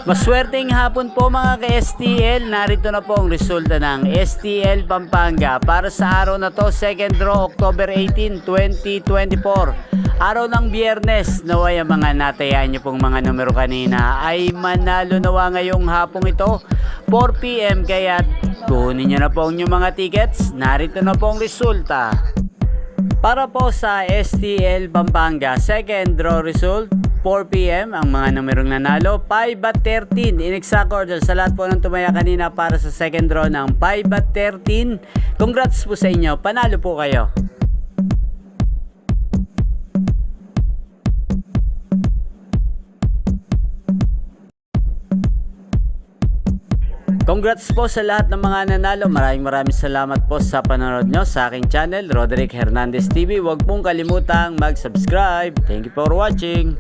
Maswerteng hapon po mga ka-STL. Narito na po ang resulta ng STL Pampanga para sa araw na to, second draw October 18, 2024. Araw ng Biyernes. Naway ang mga natayaan nyo pong mga numero kanina ay manalo nawa ngayong hapong ito 4 PM. Kaya kunin nyo na po ang inyong mga tickets. Narito na po ang resulta. Para po sa STL Pampanga, second draw result 4 PM, ang mga numerong nanalo 5 at 13 in exact order sa lahat po ng tumaya kanina para sa second draw ng 5 at 13. Congrats po sa inyo, panalo po kayo. Congrats po sa lahat ng mga nanalo. Maraming salamat po sa panonood nyo sa aking channel, Roderick Hernandez TV. Huwag pong kalimutang mag-subscribe. Thank you for watching.